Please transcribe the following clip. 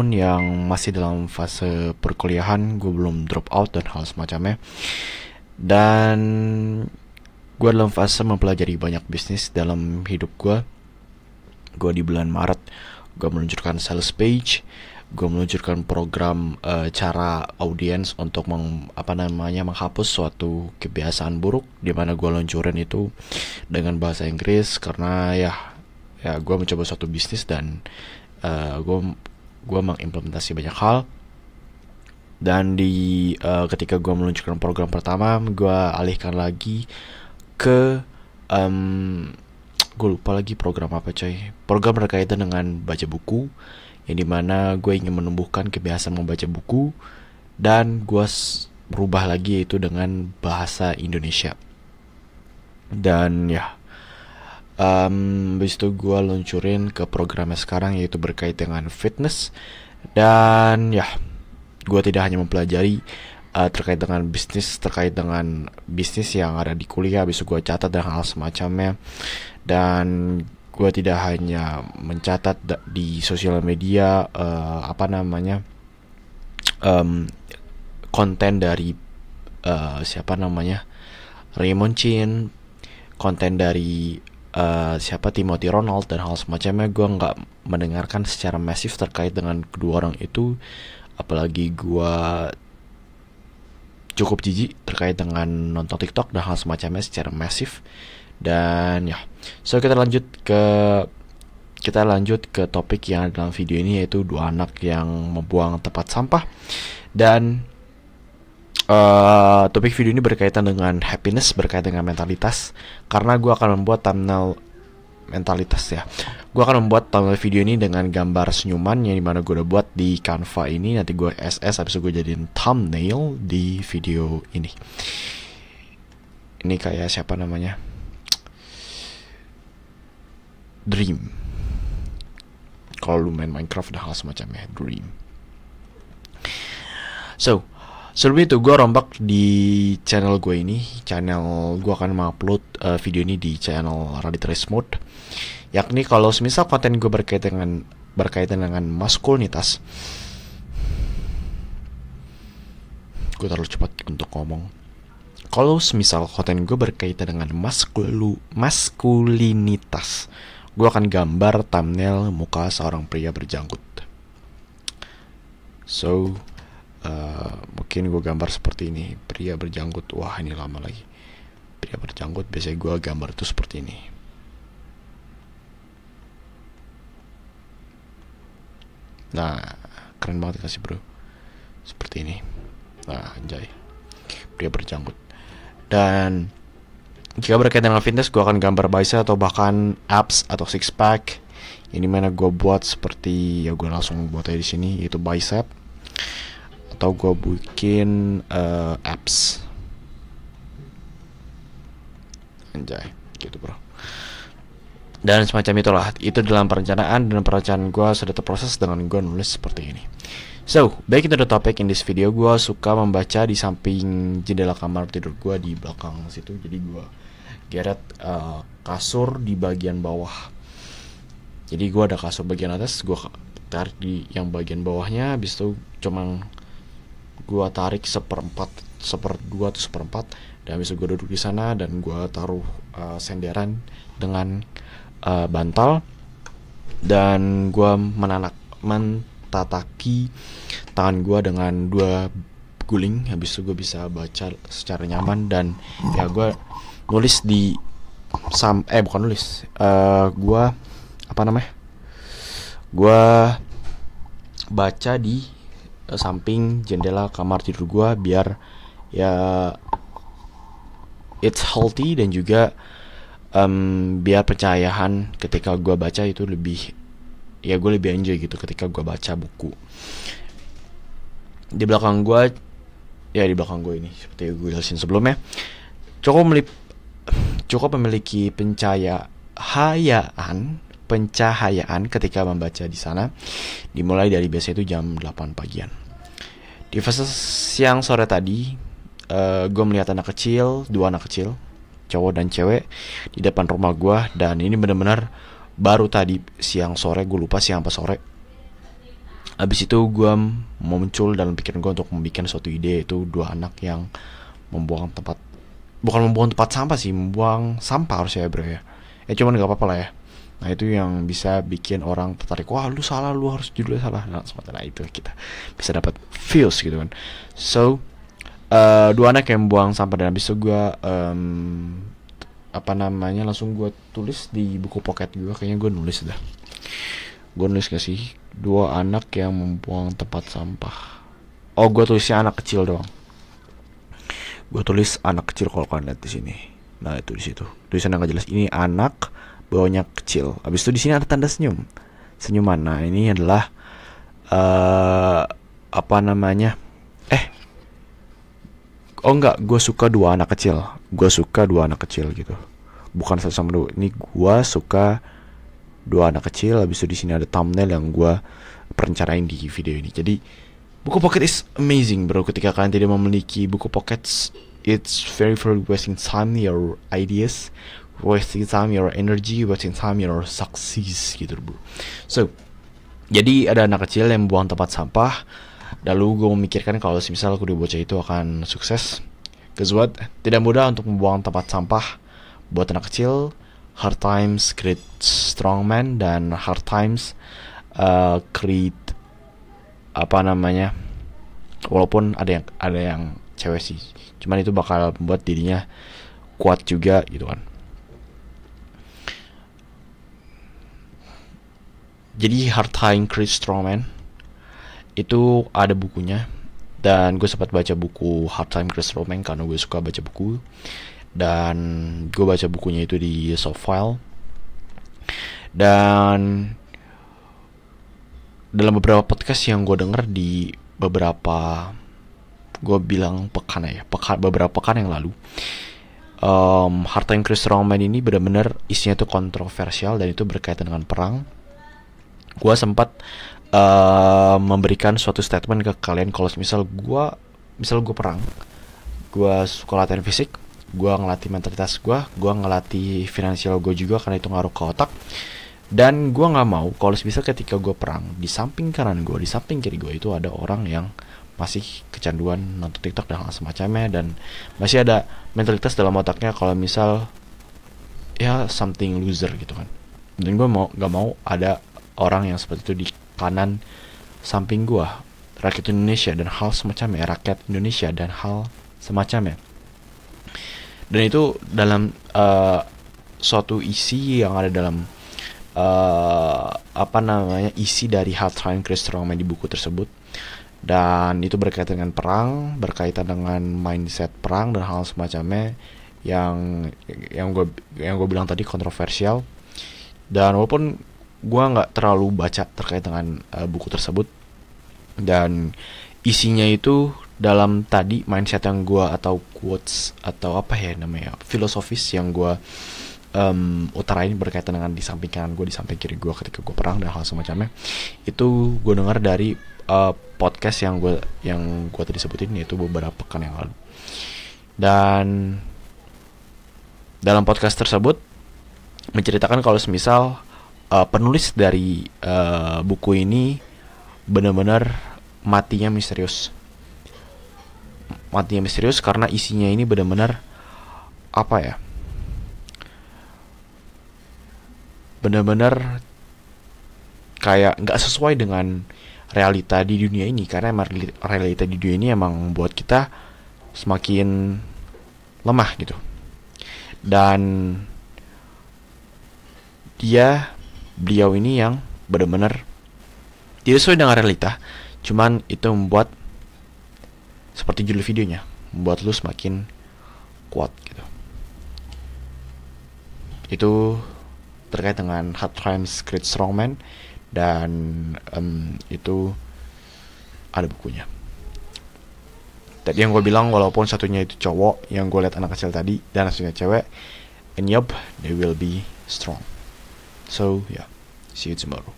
teman-teman yang masih dalam fase perkuliahan, gue belum drop out dan hal semacamnya. Dan gue dalam fase mempelajari banyak bisnis dalam hidup gue. Gue di bulan Maret, gue meluncurkan sales page, gue meluncurkan program cara audiens untuk menghapus suatu kebiasaan buruk, di mana gue luncurin itu dengan bahasa Inggris karena ya gue mencoba suatu bisnis dan gue mengimplementasi banyak hal. Dan di ketika gue meluncurkan program pertama, gue alihkan lagi ke gue lupa lagi program apa coy. Program berkaitan dengan baca buku, yang dimana gue ingin menumbuhkan kebiasaan membaca buku, dan gue berubah lagi yaitu dengan bahasa Indonesia. Dan ya habis itu gue luncurin ke programnya sekarang, yaitu berkait dengan fitness. Dan ya, gue tidak hanya mempelajari terkait dengan bisnis yang ada di kuliah, habis itu gue catat dan hal semacamnya. Dan gue tidak hanya mencatat di sosial media konten dari Raymond Chin, konten dari Timothy Ronald dan hal semacamnya. Gue nggak mendengarkan secara masif terkait dengan kedua orang itu, apalagi gue cukup jijik terkait dengan nonton TikTok dan hal semacamnya secara masif. Dan ya, so kita lanjut ke topik yang ada dalam video ini, yaitu dua anak yang membuang tempat sampah. Dan topik video ini berkaitan dengan happiness, berkaitan dengan mentalitas, karena gue akan membuat thumbnail mentalitas ya. Gue akan membuat thumbnail video ini dengan gambar senyuman yang dimana gue udah buat di Canva ini. Nanti gue SS, habis itu gue jadiin thumbnail di video ini. Ini kayak siapa namanya, Dream. Kalau lu main Minecraft dan hal semacamnya, Dream. So, sebelum itu gue rombak di channel gue ini. Channel gue akan mengupload video ini di channel Radit Race Mode. Yakni kalau semisal konten gue berkaitan dengan maskulinitas. Gue terlalu cepat untuk ngomong. Kalau semisal konten gue berkaitan dengan maskulinitas, gue akan gambar thumbnail muka seorang pria berjanggut. So, mungkin gue gambar seperti ini, pria berjanggut. Wah, ini lama lagi. Pria berjanggut, biasanya gue gambar itu seperti ini. Nah, keren banget kasih bro. Seperti ini. Nah, anjay, pria berjanggut. Dan jika berkaitan dengan fitness, gue akan gambar bicep atau bahkan abs atau six pack. Ini mana gue buat seperti, ya gue langsung buat aja di sini, yaitu bicep. Atau gue bikin abs. Anjay, gitu bro. Dan semacam itulah. Itu dalam perencanaan, dan perencanaan gue sudah terproses dengan gue nulis seperti ini. So, back into the topic in this video. Gue suka membaca di samping jendela kamar tidur gue di belakang situ. Jadi gue geret kasur di bagian bawah. Jadi gue ada kasur bagian atas, gue tarik di yang bagian bawahnya. Habis itu cuma gue tarik seperdua atau seperempat. Dan habis itu gue duduk di sana dan gue taruh senderan dengan bantal. Dan gue mentataki tangan gue dengan dua guling. Habis itu gue bisa baca secara nyaman. Dan ya gue nulis di gue baca di samping jendela kamar tidur gue, biar ya it's healthy, dan juga biar pencahayaan ketika gue baca itu lebih, ya gue lebih enjoy gitu ketika gue baca buku. Di belakang gue ini seperti gue jelasin sebelumnya, cukup memiliki pencahayaan ketika membaca di sana. Dimulai dari biasa itu jam 8 pagian. Di fase siang sore tadi, gue melihat dua anak kecil, cowok dan cewek, di depan rumah gue. Dan ini benar-benar baru tadi siang sore, gue lupa siang apa sore. Habis itu gue muncul dalam pikiran gue untuk membuat suatu ide, itu dua anak yang membuang tempat, bukan membuang tempat sampah sih, membuang sampah harusnya ya bro ya. Cuman gak apa-apa lah ya. Nah itu yang bisa bikin orang tertarik, wah lu salah, lu harus judulnya salah. Nah sementara itu kita bisa dapat views gitu kan. So dua anak yang buang sampah, dan habis itu gue langsung gue tulis di buku pocket gue. Kayaknya gue nulis dah. Gue nulis gak sih dua anak yang membuang tempat sampah? Oh, gue tulisnya anak kecil doang. Gue tulis anak kecil kalau kalian lihat di sini. Nah itu di situ tulisan yang gak jelas. Ini anak bawahnya kecil. Habis itu di sini ada tanda senyum, senyuman. Nah ini adalah oh enggak, gue suka dua anak kecil. Gue suka dua anak kecil gitu. Bukan satu sama dua. Ini gue suka dua anak kecil. Habis itu di sini ada thumbnail yang gue perencanain di video ini. Jadi buku pocket is amazing bro. Ketika kalian tidak memiliki buku pockets, it's very wasting time your ideas, wasting time your energy, wasting time your success gitu bro. So jadi ada anak kecil yang buang tempat sampah. Lalu gue memikirkan kalau misal kudu bocah itu akan sukses. Guess what? Tidak mudah untuk membuang tempat sampah buat anak kecil. Hard times create strong man, dan hard times create walaupun ada yang cewek sih, cuman itu bakal membuat dirinya kuat juga gitu kan. Jadi hard time create strong man itu ada bukunya, dan gue sempat baca buku Hard Time Create Strong Man karena gue suka baca buku, dan gue baca bukunya itu di Softfile. Dan dalam beberapa podcast yang gue denger di beberapa, gue bilang beberapa pekan yang lalu, Hard Time Create Strong Man ini benar-benar isinya itu kontroversial, dan itu berkaitan dengan perang. Gue sempat memberikan suatu statement ke kalian kalau misal gue perang, gue suka latihan fisik, gue ngelatih mentalitas gue ngelatih finansial gue juga, karena itu ngaruh ke otak. Dan gue nggak mau kalau misal ketika gue perang, di samping kanan gue, di samping kiri gue itu ada orang yang masih kecanduan nonton TikTok dan hal semacamnya, dan masih ada mentalitas dalam otaknya kalau misal ya something loser gitu kan. Dan gue nggak mau ada orang yang seperti itu di kanan samping gua, rakyat Indonesia dan hal semacamnya, Dan itu dalam suatu isi yang ada dalam isi dari Hard Time Create Strong Man di buku tersebut. Dan itu berkaitan dengan perang, berkaitan dengan mindset perang dan hal semacamnya yang gue bilang tadi kontroversial. Dan walaupun gue nggak terlalu baca terkait dengan buku tersebut, dan isinya itu dalam tadi mindset yang gue, atau quotes, atau filosofis yang gue utarain berkaitan dengan di samping kanan gue, di samping kiri gue ketika gue perang dan hal semacamnya, itu gue dengar dari podcast yang gue tadi sebutin, yaitu beberapa pekan yang lalu. Dan dalam podcast tersebut menceritakan kalau semisal penulis dari buku ini benar-benar matinya misterius karena isinya ini benar-benar benar-benar kayak nggak sesuai dengan realita di dunia ini, karena emang realita di dunia ini emang membuat kita semakin lemah gitu. Dan beliau ini yang benar-benar tidak sesuai dengan realita, cuman itu membuat, seperti judul videonya, membuat lu semakin kuat gitu. Itu terkait dengan Hard Times Create Strong Man, dan itu ada bukunya. Tadi yang gue bilang, walaupun satunya itu cowok, yang gue lihat anak kecil tadi, dan satunya cewek, and yup, they will be strong. So yeah, see you tomorrow.